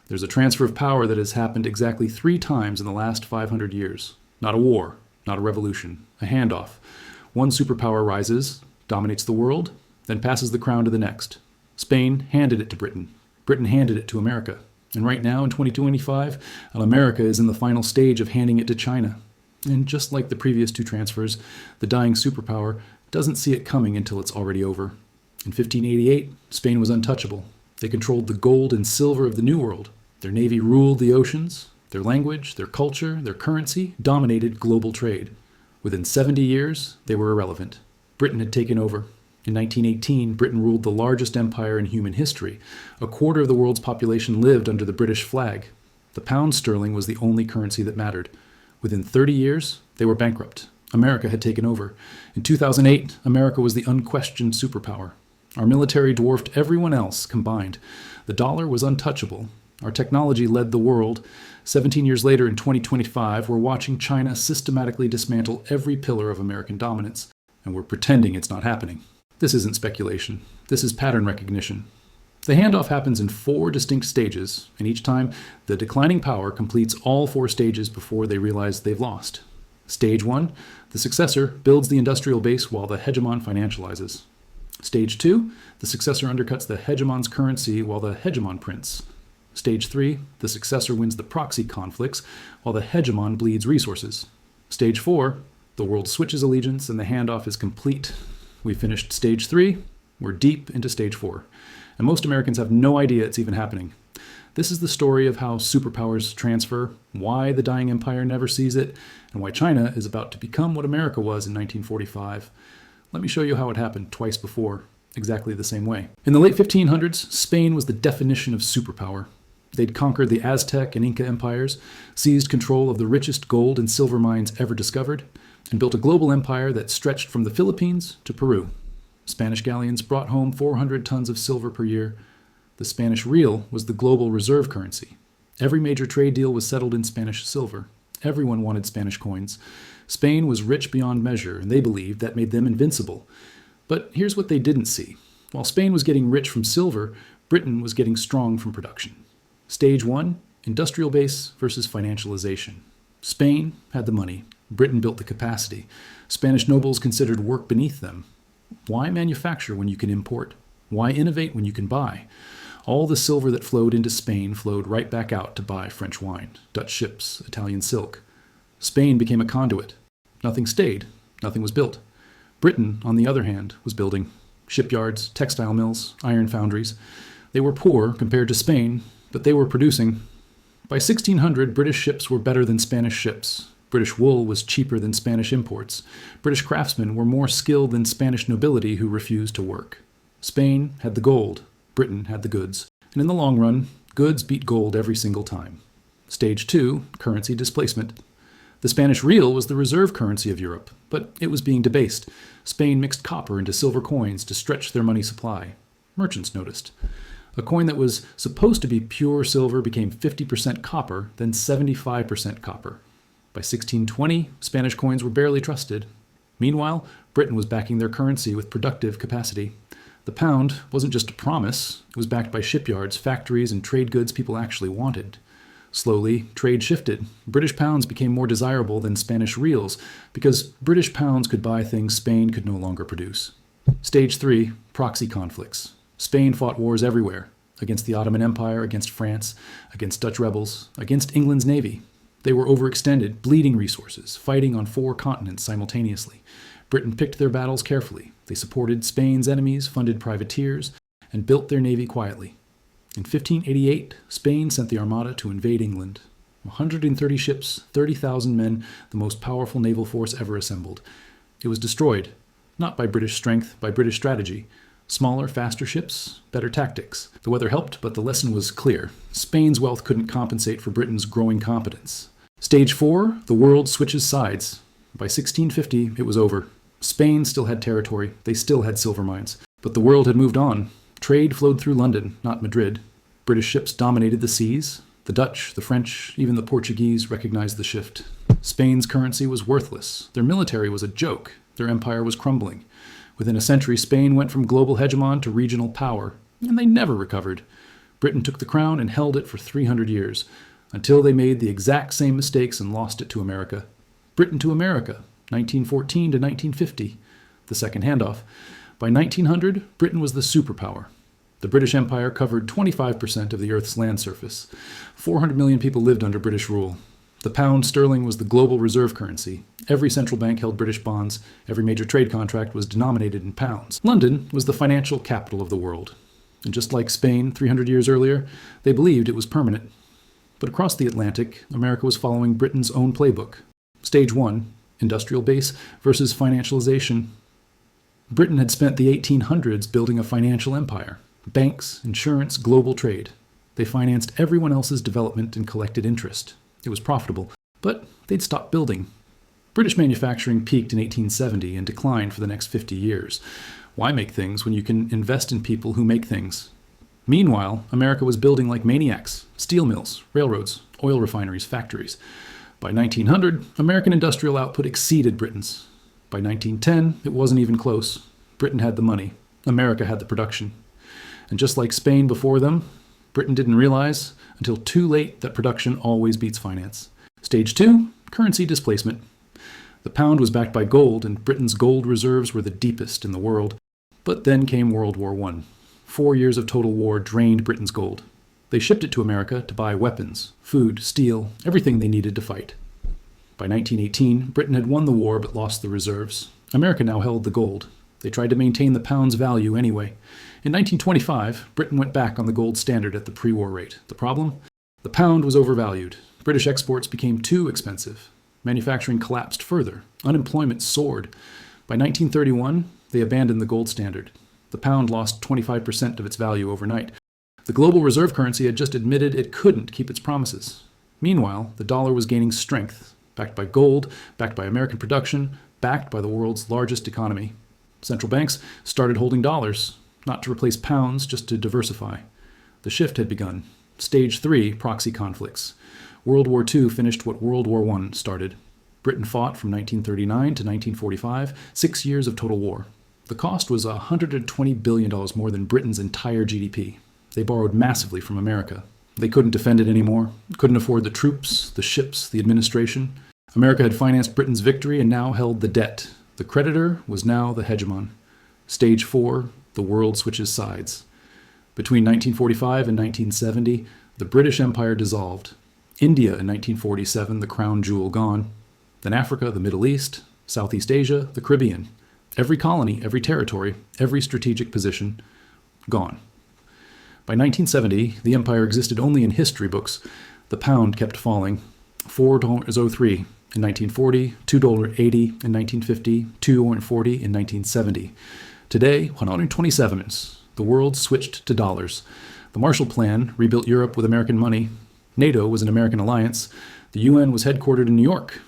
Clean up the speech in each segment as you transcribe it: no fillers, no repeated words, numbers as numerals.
There's a transfer of power that has happened exactly 3 times in the last 500 years. Not a war, not a revolution, a handoff. One superpower rises, dominates the world, then passes the crown to the next. Spain handed it to Britain. Britain handed it to America. And right now, in 2025, America is in the final stage of handing it to China. And just like the previous 2 transfers, the dying superpower doesn't see it coming until it's already over. In 1588, Spain was untouchable. They controlled the gold and silver of the New World. Their navy ruled the oceans. Their language, their culture, their currency dominated global trade. Within 70 years, they were irrelevant. Britain had taken over. In 1918, Britain ruled the largest empire in human history. A quarter of the world's population lived under the British flag. The pound sterling was the only currency that mattered. Within 30 years, they were bankrupt. America had taken over. In 2008, America was the unquestioned superpower. Our military dwarfed everyone else combined. The dollar was untouchable. Our technology led the world. 17 years later, in 2025, we're watching China systematically dismantle every pillar of American dominance, and we're pretending it's not happening. This isn't speculation. This is pattern recognition. The handoff happens in 4 distinct stages, and each time, the declining power completes all 4 stages before they realize they've lost. Stage 1, the successor builds the industrial base while the hegemon financializes. Stage 2, the successor undercuts the hegemon's currency while the hegemon prints. Stage 3, the successor wins the proxy conflicts while the hegemon bleeds resources. Stage 4, the world switches allegiance and the handoff is complete. We finished Stage 3, we're deep into Stage 4. And most Americans have no idea it's even happening. This is the story of how superpowers transfer, why the dying empire never sees it, and why China is about to become what America was in 1945. Let me show you how it happened twice before, exactly the same way. In the late 1500s, Spain was the definition of superpower. They'd conquered the Aztec and Inca empires, seized control of the richest gold and silver mines ever discovered, and built a global empire that stretched from the Philippines to Peru. Spanish galleons brought home 400 tons of silver per year. The Spanish real was the global reserve currency. Every major trade deal was settled in Spanish silver. Everyone wanted Spanish coins. Spain was rich beyond measure, and they believed that made them invincible. But here's what they didn't see. While Spain was getting rich from silver, Britain was getting strong from production. Stage 1, industrial base versus financialization. Spain had the money. Britain built the capacity. Spanish nobles considered work beneath them. Why manufacture when you can import? Why innovate when you can buy? All the silver that flowed into Spain flowed right back out to buy French wine, Dutch ships, Italian silk. Spain became a conduit. Nothing stayed. Nothing was built. Britain, on the other hand, was building shipyards, textile mills, iron foundries. They were poor compared to Spain, but they were producing. By 1600, British ships were better than Spanish ships. British wool was cheaper than Spanish imports. British craftsmen were more skilled than Spanish nobility who refused to work. Spain had the gold. Britain had the goods. And in the long run, goods beat gold every single time. Stage 2, currency displacement. The Spanish real was the reserve currency of Europe, but it was being debased. Spain mixed copper into silver coins to stretch their money supply. Merchants noticed. A coin that was supposed to be pure silver became 50% copper, then 75% copper. By 1620, Spanish coins were barely trusted. Meanwhile, Britain was backing their currency with productive capacity. The pound wasn't just a promise, it was backed by shipyards, factories, and trade goods people actually wanted. Slowly, trade shifted. British pounds became more desirable than Spanish reals because British pounds could buy things Spain could no longer produce. Stage 3, proxy conflicts. Spain fought wars everywhere, against the Ottoman Empire, against France, against Dutch rebels, against England's navy. They were overextended, bleeding resources, fighting on 4 continents simultaneously. Britain picked their battles carefully. They supported Spain's enemies, funded privateers, and built their navy quietly. In 1588, Spain sent the Armada to invade England. 130 ships, 30,000 men, the most powerful naval force ever assembled. It was destroyed, not by British strength, by British strategy. Smaller, faster ships, better tactics. The weather helped, but the lesson was clear. Spain's wealth couldn't compensate for Britain's growing competence. Stage 4, the world switches sides. By 1650, it was over. Spain still had territory. They still had silver mines. But the world had moved on. Trade flowed through London, not Madrid. British ships dominated the seas. The Dutch, the French, even the Portuguese recognized the shift. Spain's currency was worthless. Their military was a joke. Their empire was crumbling. Within a century, Spain went from global hegemon to regional power, and they never recovered. Britain took the crown and held it for 300 years, until they made the exact same mistakes and lost it to America. Britain to America, 1914 to 1950, the second handoff. By 1900, Britain was the superpower. The British Empire covered 25% of the Earth's land surface. 400 million people lived under British rule. The pound sterling was the global reserve currency. Every central bank held British bonds. Every major trade contract was denominated in pounds. London was the financial capital of the world. And just like Spain 300 years earlier, they believed it was permanent. But across the Atlantic, America was following Britain's own playbook. Stage 1, industrial base versus financialization. Britain had spent the 1800s building a financial empire. Banks, insurance, global trade. They financed everyone else's development and collected interest. It was profitable, but they'd stopped building. British manufacturing peaked in 1870 and declined for the next 50 years. Why make things when you can invest in people who make things? Meanwhile, America was building like maniacs: steel mills, railroads, oil refineries, factories. By 1900, American industrial output exceeded Britain's. By 1910, it wasn't even close. Britain had the money. America had the production. And just like Spain before them, Britain didn't realize until too late that production always beats finance. Stage 2, currency displacement. The pound was backed by gold, and Britain's gold reserves were the deepest in the world. But then came World War I. 4 years of total war drained Britain's gold. They shipped it to America to buy weapons, food, steel, everything they needed to fight. By 1918, Britain had won the war but lost the reserves. America now held the gold. They tried to maintain the pound's value anyway. In 1925, Britain went back on the gold standard at the pre-war rate. The problem? The pound was overvalued. British exports became too expensive. Manufacturing collapsed further. Unemployment soared. By 1931, they abandoned the gold standard. The pound lost 25% of its value overnight. The global reserve currency had just admitted it couldn't keep its promises. Meanwhile, the dollar was gaining strength, backed by gold, backed by American production, backed by the world's largest economy. Central banks started holding dollars, not to replace pounds, just to diversify. The shift had begun. Stage 3, proxy conflicts. World War II finished what World War I started. Britain fought from 1939 to 1945, 6 years of total war. The cost was $120 billion more than Britain's entire GDP. They borrowed massively from America. They couldn't defend it anymore, couldn't afford the troops, the ships, the administration. America had financed Britain's victory and now held the debt. The creditor was now the hegemon. Stage 4, the world switches sides. Between 1945 and 1970, the British Empire dissolved. India in 1947, the crown jewel gone. Then Africa, the Middle East, Southeast Asia, the Caribbean. Every colony, every territory, every strategic position, gone. By 1970, the empire existed only in history books. The pound kept falling. $4.03 in 1940, $2.80 in 1950, $2.40 in 1970. Today, 127. The world switched to dollars. The Marshall Plan rebuilt Europe with American money. NATO was an American alliance. The UN was headquartered in New York.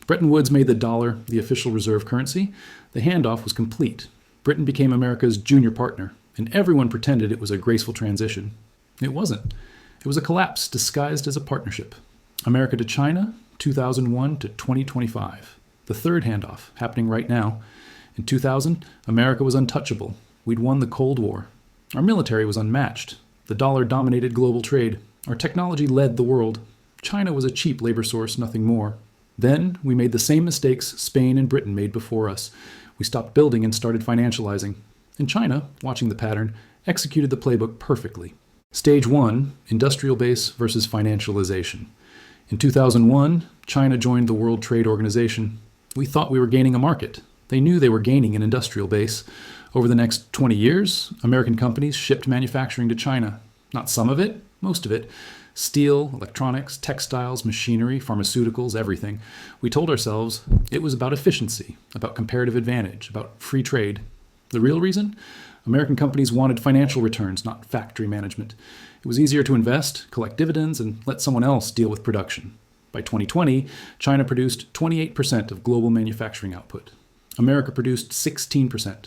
Bretton Woods made the dollar the official reserve currency. The handoff was complete. Britain became America's junior partner, and everyone pretended it was a graceful transition. It wasn't. It was a collapse disguised as a partnership. America to China, 2001 to 2025. The third handoff, happening right now. In 2000, America was untouchable. We'd won the Cold War. Our military was unmatched. The dollar dominated global trade. Our technology led the world. China was a cheap labor source, nothing more. Then we made the same mistakes Spain and Britain made before us. We stopped building and started financializing. And China, watching the pattern, executed the playbook perfectly. Stage 1, industrial base versus financialization. In 2001, China joined the World Trade Organization. We thought we were gaining a market. They knew they were gaining an industrial base. Over the next 20 years, American companies shipped manufacturing to China. Not some of it, most of it. Steel, electronics, textiles, machinery, pharmaceuticals, everything. We told ourselves it was about efficiency, about comparative advantage, about free trade. The real reason? American companies wanted financial returns, not factory management. It was easier to invest, collect dividends, and let someone else deal with production. By 2020, China produced 28% of global manufacturing output. America produced 16%.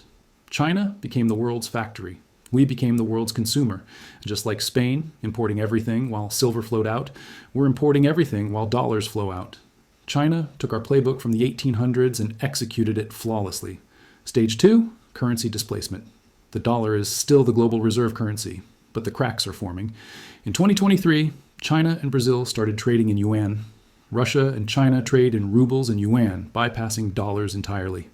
China became the world's factory. We became the world's consumer. And just like Spain, importing everything while silver flowed out, we're importing everything while dollars flow out. China took our playbook from the 1800s and executed it flawlessly. Stage 2, currency displacement. The dollar is still the global reserve currency. but the cracks are forming. In 2023, China and Brazil started trading in yuan. Russia and China trade in rubles and yuan, bypassing dollars entirely.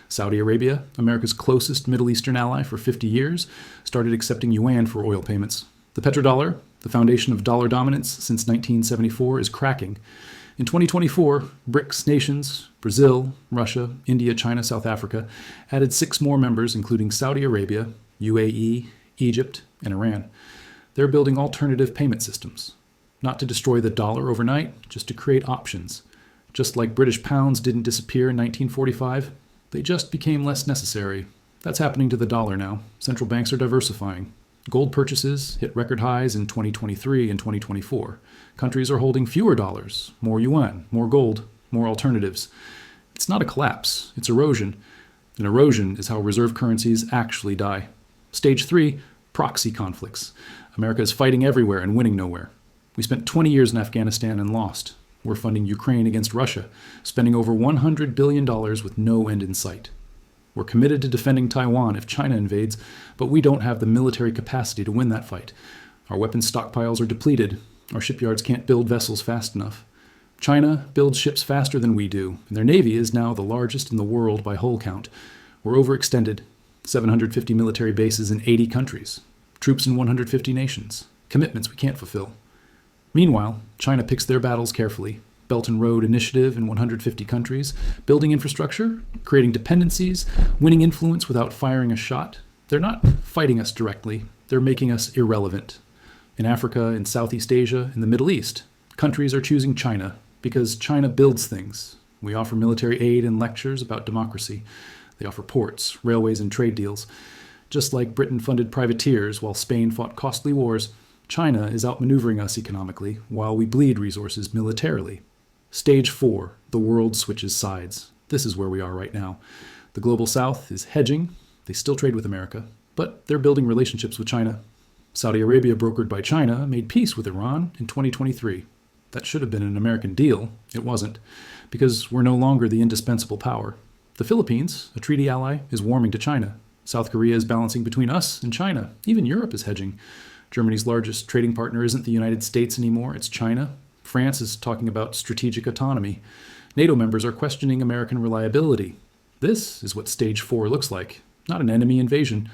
Saudi Arabia, America's closest Middle Eastern ally for 50 years, started accepting yuan for oil payments. The petrodollar, the foundation of dollar dominance since 1974, is cracking. In 2024, BRICS nations, Brazil, Russia, India, China, South Africa, added 6 more members, including Saudi Arabia, UAE, Egypt, and Iran. They're building alternative payment systems, not to destroy the dollar overnight, just to create options. Just like British pounds didn't disappear in 1945, they just became less necessary. That's happening to the dollar now. Central banks are diversifying. Gold purchases hit record highs in 2023 and 2024. Countries are holding fewer dollars, more yuan, more gold, more alternatives. It's not a collapse, it's erosion. And erosion is how reserve currencies actually die. Stage 3, proxy conflicts. America is fighting everywhere and winning nowhere. We spent 20 years in Afghanistan and lost. We're funding Ukraine against Russia, spending over $100 billion with no end in sight. We're committed to defending Taiwan if China invades, but we don't have the military capacity to win that fight. Our weapons stockpiles are depleted. Our shipyards can't build vessels fast enough. China builds ships faster than we do, and their navy is now the largest in the world by hull count. We're overextended. 750 military bases in 80 countries. Troops in 150 nations. Commitments we can't fulfill. Meanwhile, China picks their battles carefully. Belt and Road Initiative in 150 countries, building infrastructure, creating dependencies, winning influence without firing a shot. They're not fighting us directly, they're making us irrelevant. In Africa, in Southeast Asia, in the Middle East, countries are choosing China because China builds things. We offer military aid and lectures about democracy. They offer ports, railways, and trade deals. Just like Britain funded privateers while Spain fought costly wars, China is outmaneuvering us economically while we bleed resources militarily. Stage 4, the world switches sides. This is where we are right now. The global south is hedging. They still trade with America, but they're building relationships with China. Saudi Arabia, brokered by China, made peace with Iran in 2023. That should have been an American deal. It wasn't, because we're no longer the indispensable power. The Philippines, a treaty ally, is warming to China. South Korea is balancing between us and China. Even Europe is hedging. Germany's largest trading partner isn't the United States anymore, it's China. France is talking about strategic autonomy. NATO members are questioning American reliability. This is what Stage 4 looks like. Not an enemy invasion.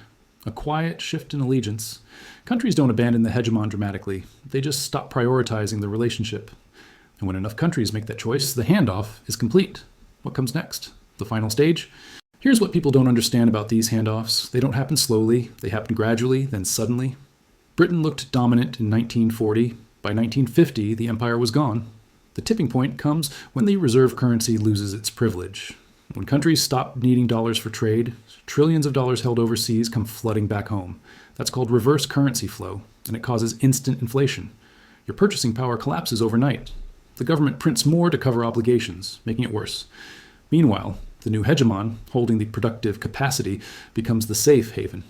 A quiet shift in allegiance. Countries don't abandon the hegemon dramatically. They just stop prioritizing the relationship. And when enough countries make that choice, the handoff is complete. What comes next? The final stage? Here's what people don't understand about these handoffs. They don't happen slowly. They happen gradually, then suddenly. Britain looked dominant in 1940. By 1950, the empire was gone. The tipping point comes when the reserve currency loses its privilege. When countries stop needing dollars for trade, trillions of dollars held overseas come flooding back home. That's called reverse currency flow, and it causes instant inflation. Your purchasing power collapses overnight. The government prints more to cover obligations, making it worse. Meanwhile, the new hegemon, holding the productive capacity, becomes the safe haven.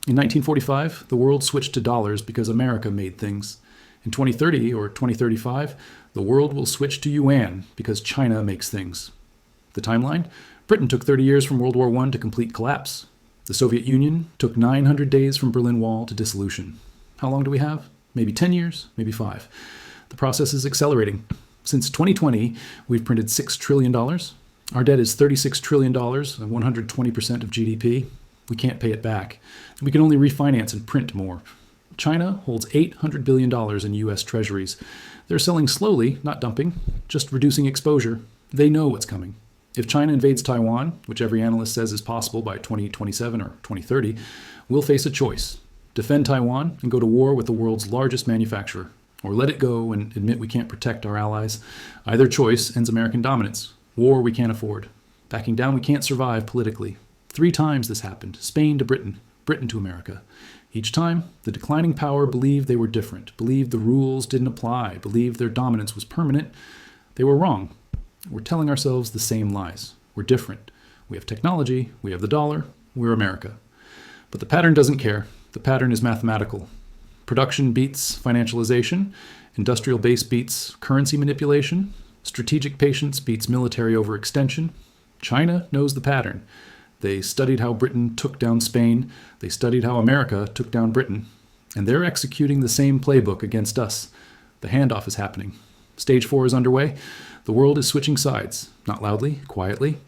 In 1945, the world switched to dollars because America made things. In 2030 or 2035, the world will switch to yuan because China makes things. The timeline? Britain took 30 years from World War I to complete collapse. The Soviet Union took 900 days from Berlin Wall to dissolution. How long do we have? Maybe 10 years, maybe 5. The process is accelerating. Since 2020, we've printed $6 trillion. Our debt is $36 trillion, 120% of GDP. We can't pay it back. We can only refinance and print more. China holds $800 billion in U.S. treasuries. They're selling slowly, not dumping, just reducing exposure. They know what's coming. If China invades Taiwan, which every analyst says is possible by 2027 or 2030, we'll face a choice. Defend Taiwan and go to war with the world's largest manufacturer, or let it go and admit we can't protect our allies. Either choice ends American dominance. War we can't afford. Backing down we can't survive politically. 3 times this happened. Spain to Britain, Britain to America. Each time, the declining power believed they were different, believed the rules didn't apply, believed their dominance was permanent. They were wrong. We're telling ourselves the same lies. We're different. We have technology, we have the dollar, we're America. But the pattern doesn't care. The pattern is mathematical. Production beats financialization, industrial base beats currency manipulation, strategic patience beats military overextension. China knows the pattern. They studied how Britain took down Spain. They studied how America took down Britain. And they're executing the same playbook against us. The handoff is happening. Stage 4 is underway. The world is switching sides, not loudly, quietly.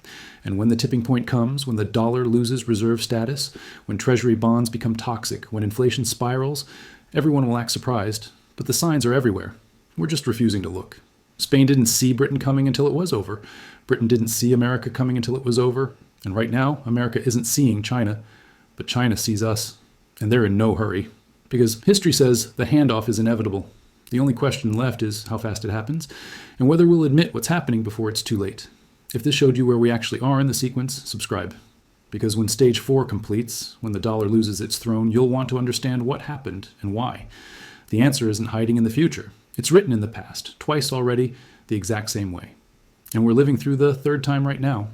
And when the tipping point comes, when the dollar loses reserve status, when treasury bonds become toxic, when inflation spirals, everyone will act surprised. But the signs are everywhere. We're just refusing to look. Spain didn't see Britain coming until it was over. Britain didn't see America coming until it was over. And right now, America isn't seeing China, but China sees us. And they're in no hurry. Because history says the handoff is inevitable. The only question left is how fast it happens, and whether we'll admit what's happening before it's too late. If this showed you where we actually are in the sequence, subscribe. Because when stage 4 completes, when the dollar loses its throne, you'll want to understand what happened and why. The answer isn't hiding in the future. It's written in the past, twice already, the exact same way. And we're living through the third time right now.